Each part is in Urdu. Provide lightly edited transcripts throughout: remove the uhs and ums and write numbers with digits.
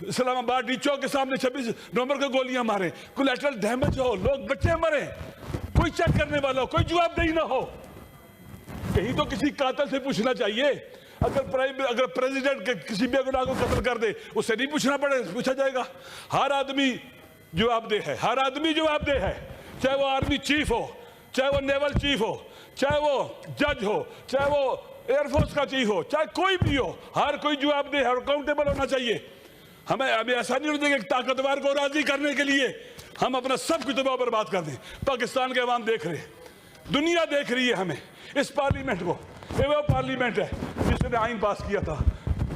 اسلام آباد ڈی چوک کے سامنے 26 نومبر کو گولیاں مارے, کولیٹرل ڈیمیج ہو, لوگ بچے مرے, کوئی چیک کرنے والا ہو, کوئی جواب دہی نہ ہو. کہیں تو کسی قاتل سے پوچھنا چاہیے. اگر پریزیڈنٹ کسی بے گناہ کو قتل کر دے, اس سے نہیں پوچھا جائے گا. ہر آدمی جواب دہ ہے, ہر آدمی جواب دہ ہے, چاہے وہ آرمی چیف ہو, چاہے وہ نیول چیف ہو, چاہے وہ جج ہو, چاہے وہ ایئر فورس کا چیف ہو, چاہے کوئی بھی ہو, ہر کوئی جواب دہ ہے اور اکاؤنٹیبل ہونا چاہیے. ہمیں ایسا نہیں ہونا چاہیے کہ طاقتور کو راضی کرنے کے لیے ہم اپنا سب کچھ تباہ برباد کر دیں. پاکستان کے عوام دیکھ رہے ہیں, دنیا دیکھ رہی ہے ہمیں, اس پارلیمنٹ کو. یہ وہ پارلیمنٹ ہے جس نے آئین پاس کیا تھا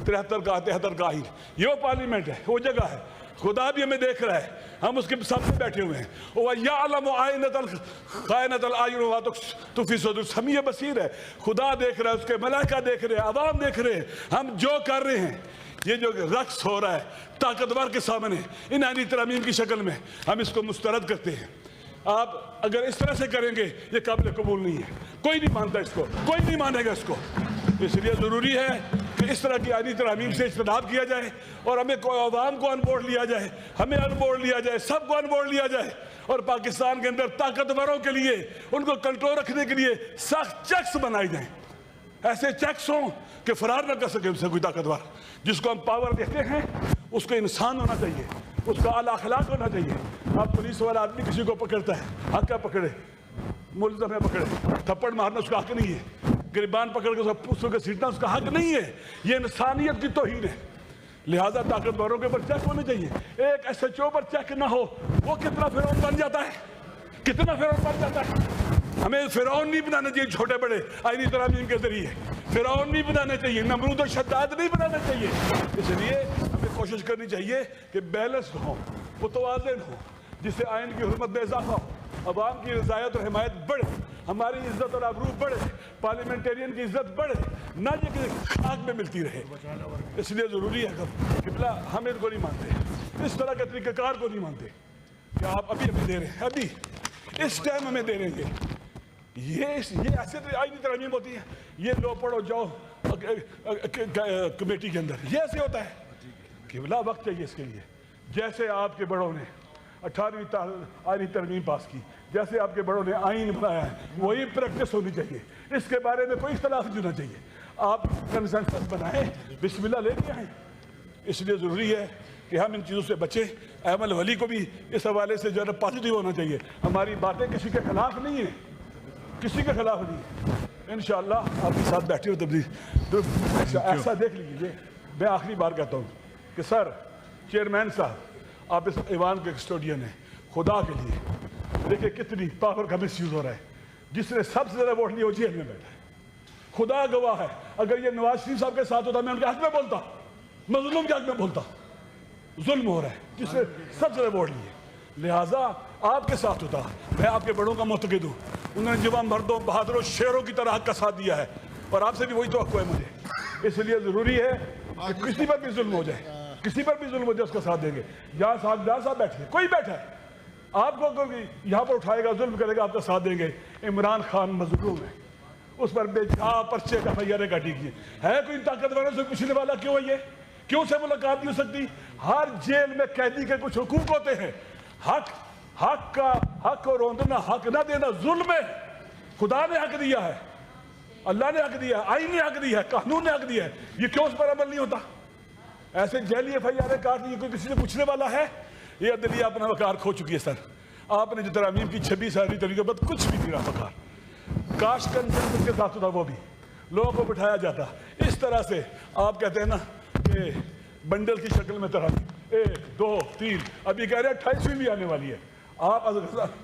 73 کا آئین. یہ وہ پارلیمنٹ ہے, وہ جگہ ہے. خدا بھی ہمیں دیکھ رہا ہے, ہم اس کے سامنے بیٹھے ہوئے ہیں. وَيَعْلَمُ خَائِنَةَ الْأَعْيُنِ وَمَا تُخْفِي الصُّدُورُ. سمیع بصیر ہے, خدا دیکھ رہا ہے, اس کے ملائکہ دیکھ رہے ہیں, عوام دیکھ رہے ہیں. ہم جو کر رہے ہیں, یہ جو رقص ہو رہا ہے طاقتور کے سامنے ان آئینی ترامیم کی شکل میں, ہم اس کو مسترد کرتے ہیں. آپ اگر اس طرح سے کریں گے یہ قابل قبول نہیں ہے. کوئی نہیں مانتا اس کو, کوئی نہیں مانے گا اس کو. اس لیے ضروری ہے کہ اس طرح کی آئینی ترامیم سے اجتناب کیا جائے اور ہمیں عوام کو ان بورڈ لیا جائے, ہمیں ان بورڈ لیا جائے, سب کو ان بورڈ لیا جائے. اور پاکستان کے اندر طاقتوروں کے لیے, ان کو کنٹرول رکھنے کے لیے سخت چیکس بنائے جائیں. ایسے چیکس ہوں کہ فرار نہ کر سکے ان سے کوئی طاقتور. جس کو ہم پاور دیتے ہیں اس کو انسان ہونا چاہیے, اس کا اعلیٰ اخلاق ہونا چاہیے. اب پولیس والا آدمی کسی کو پکڑتا ہے, حق ہے پکڑے, ملزم ہے پکڑے, تھپڑ مارنا اس کا حق نہیں ہے, گریبان پکڑ کے اس کو گھسیٹنا اس کا حق نہیں ہے. یہ انسانیت کی توہین ہے. لہذا طاقتوروں کے اوپر چیک ہونے چاہیے. ایک ایس ایچ او پر چیک نہ ہو, وہ کتنا فرعون بن جاتا ہے, کتنا فرعون بن جاتا ہے. ہمیں فرعون نہیں بنانا چاہیے چھوٹے بڑے آئینی ترامیم کے ذریعے, فرعون نہیں بنانا چاہیے, نمرود و شداد نہیں بنانا چاہیے. اس لیے ہمیں کوشش کرنی چاہیے کہ بیلنس ہو, متوازن ہو, جس سے آئین کی حرمت میں اضافہ ہو, عوام کی رضایت اور حمایت بڑھے, ہماری عزت اور آبرو بڑھے, پارلیمنٹیرین کی عزت بڑھے, نہ یہ کہ خاک میں ملتی رہے. اس لیے ضروری ہے کہ بلا ہم ان کو نہیں مانتے, اس طرح کے طریقہ کار کو نہیں مانتے کہ آپ ابھی ہمیں دے رہے ہیں, ابھی اس ٹائم ہمیں دے رہے ہیں. یہ ایسے آئینی ترامیم ہوتی ہے, یہ لو پڑھو جاؤ کمیٹی کے اندر, یہ ایسے ہوتا ہے کہ بلا وقت چاہیے اس کے لیے. جیسے آپ کے بڑوں نے 18ویں آئینی ترمیم پاس کی, جیسے آپ کے بڑوں نے آئین بنایا ہے, وہی پریکٹس ہونی چاہیے. اس کے بارے میں کوئی اختلاف نہیں ہونا چاہیے. آپ کنسنسس بنائیں, بسم اللہ لے کے آئیں. اس لیے ضروری ہے کہ ہم ان چیزوں سے بچیں. ایمن ولی کو بھی اس حوالے سے جو ہے پازیٹیو ہونا چاہیے. ہماری باتیں کسی کے خلاف نہیں ہیں, کسی کے خلاف نہیں. انشاءاللہ آپ کے ساتھ بیٹھے ہو تبدیل ایسا دیکھ لیجیے. میں آخری بار کہتا ہوں کہ سر چیئرمین صاحب, آپ اس ایوان کے کسٹوڈین ہیں, خدا کے لیے دیکھیں کتنی پاور کا مس یوز ہو رہا ہے. جس نے سب سے زیادہ ووٹ لیے وہ جیل میں بیٹھا ہے. خدا گواہ ہے, اگر یہ نواز شریف صاحب کے ساتھ ہوتا میں ان کے حق میں بولتا, مظلوم کے حق میں بولتا. ظلم ہو رہا ہے جس نے سب سے زیادہ ووٹ لیے. لہٰذا آپ کے ساتھ ہوتا. میں آپ کے بڑوں کا معتقد ہوں, انہوں نے جوان مردوں, بہادروں, شیروں کی طرح حق کا ساتھ دیا ہے, اور آپ سے بھی وہی توقع ہے مجھے. اس لیے ضروری ہے کہ کسی پر بھی ظلم ہو جائے, کسی پر بھی ظلم ہو جائے اس کا ساتھ دیں گے. یہاں صاحب بیٹھے, کوئی بیٹھا ہے, آپ کو یہاں پر اٹھائے گا, ظلم کرے گا, آپ کا ساتھ دیں گے. عمران خان مظلوم ہے, اس پر بے جا پرچے کا فیارے کاٹی گئی ہے. کوئی طاقتوروں سے پوچھنے والا کیوں ہے, یہ کیوں سے ملاقات نہیں ہو سکتی؟ ہر جیل میں قیدی کے کچھ حقوق ہوتے ہیں. حق کو روندنا, حق نہ دینا ظلم ہے. خدا نے حق دیا ہے, اللہ نے حق دیا ہے, آئین نے حق دیا ہے, قانون نے حق دیا ہے. یہ کیوں اس پر عمل نہیں ہوتا؟ ایسے جیلی ایف آئی آر کاٹ دی, کوئی کسی سے پوچھنے والا ہے؟ یہ عدلیہ اپنا وقار کھو چکی ہے. سر آپ نے جو ترامیم کی 26 آئینی طریقے پر کچھ بھی نہیں رہا وقار. کاش کنسنسس کے ساتھ ہوتا, وہ بھی لوگوں کو بٹھایا جاتا. اس طرح سے آپ کہتے ہیں نا کہ بنڈل کی شکل میں ترامیم 1 2 3, ابھی کہہ رہے ہیں 28ویں بھی آنے والی ہے. آپ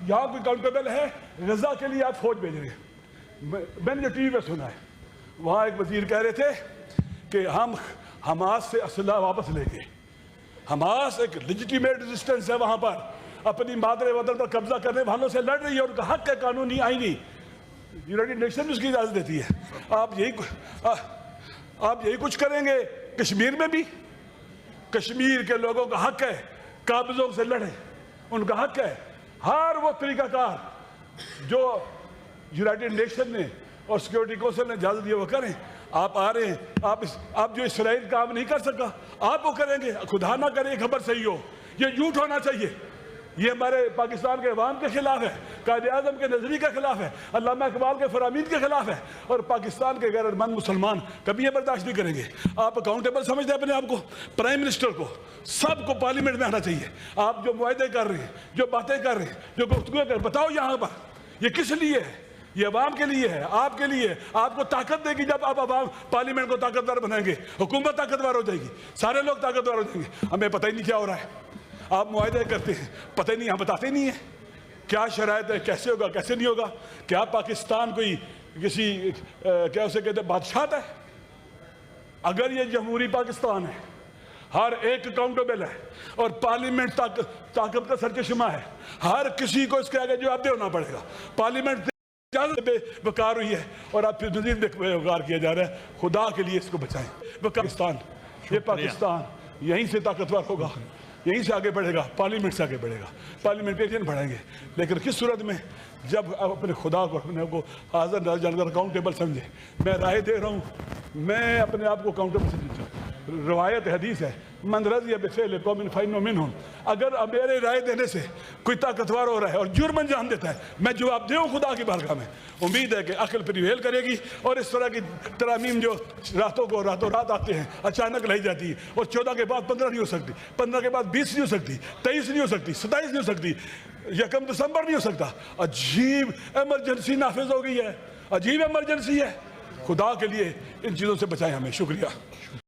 یہاں کوئی کاؤنٹیبل ہے, غزہ کے لیے آپ فوج بھیج رہے ہیں. میں نے جو ٹی وی پہ سنا ہے, وہاں ایک وزیر کہہ رہے تھے کہ ہم حماس سے اسلحہ واپس لیں گے. حماس ایک لیجیٹیمیٹ ریزسٹنس ہے, وہاں پر اپنی مادر وطن پر قبضہ کرنے والوں سے لڑ رہی ہے, ان کا حق ہے قانونی آئینی. یونائٹڈ نیشن اس کی اجازت دیتی ہے. آپ یہی کچھ کریں گے کشمیر میں بھی. کشمیر کے لوگوں کا حق ہے قابضوں سے لڑیں, ان کا حق ہے. ہر وہ طریقہ کار جو یونائٹڈ نیشن نے اور سیکورٹی کونسل نے اجازت دیا وہ کریں. آپ آ رہے ہیں، آپ جو اسرائیل کام نہیں کر سکا آپ وہ کریں گے، خدا نہ کرے خبر صحیح ہو، یہ جھوٹ ہونا چاہیے، یہ ہمارے پاکستان کے عوام کے خلاف ہے، قائد اعظم کے نظریے کے خلاف ہے، علامہ اقبال کے فرامین کے خلاف ہے، اور پاکستان کے غیرت مند مسلمان کبھی یہ برداشت نہیں کریں گے۔ آپ اکاؤنٹیبل سمجھتے ہیں اپنے آپ کو، پرائم منسٹر کو، سب کو پارلیمنٹ میں آنا چاہیے۔ آپ جو معاہدے کر رہے ہیں، جو باتیں کر رہے ہیں، جو گفتگو کر رہے ہیں، بتاؤ یہاں پر یہ کس لیے ہے؟ یہ عوام کے لیے ہے، آپ کے لیے، آپ کو طاقت دے گی جب آپ عوام پارلیمنٹ کو طاقتور بنائیں گے، حکومت طاقتور ہو جائے گی، سارے لوگ طاقتور ہو جائیں گے۔ ہمیں پتہ ہی نہیں کیا ہو رہا ہے، آپ معاہدے کرتے ہیں، پتہ ہی نہیں، ہم بتاتے نہیں ہیں کیا شرائط ہے، کیسے ہوگا کیسے نہیں ہوگا۔ کیا پاکستان کوئی کسی کیا اسے کہتے ہیں بادشاہ ہے؟ اگر یہ جمہوری پاکستان ہے، ہر ایک اکاؤنٹیبل ہے، اور پارلیمنٹ طاقت کا سرچشمہ ہے، ہر کسی کو اس کے آگے جواب دہ ہونا پڑے گا۔ پارلیمنٹ بے وقار ہوئی ہے، اور آپ پھر مزید بے وقار کیا جا رہا ہے۔ خدا کے لیے اس کو بچائیں۔ یہ پاکستان یہیں سے طاقتور ہوگا، یہیں سے آگے بڑھے گا، پارلیمنٹ سے آگے بڑھے گا، پارلیمنٹیرین بڑھیں گے، لیکن کس صورت میں؟ جب اپنے خدا کو اپنے آپ کو حاضر نہ جان کر اکاؤنٹیبل سمجھے۔ میں رائے دے رہا ہوں، میں اپنے آپ کو اکاؤنٹیبل سمجھتا ہوں۔ روایت حدیث ہے، من رضی بفعل قوم فإنه منهم۔ اگر میرے رائے دینے سے کوئی طاقتور ہو رہا ہے اور جرم انجام دیتا ہے، میں جواب دے ہوں خدا کی بارگاہ میں۔ امید ہے کہ عقل پریویل کرے گی، اور اس طرح کی ترامیم جو راتوں رات آتے ہیں، اچانک لائی جاتی ہے، اور 14 کے بعد 15 نہیں ہو سکتی، 15 کے بعد 20 نہیں ہو سکتی، 23 نہیں ہو سکتی، 27 نہیں ہو سکتی، 1 دسمبر نہیں ہو سکتا۔ عجیب ایمرجنسی نافذ ہو گئی ہے، عجیب ایمرجنسی ہے۔ خدا کے لیے ان چیزوں سے بچائیں ہمیں۔ شکریہ۔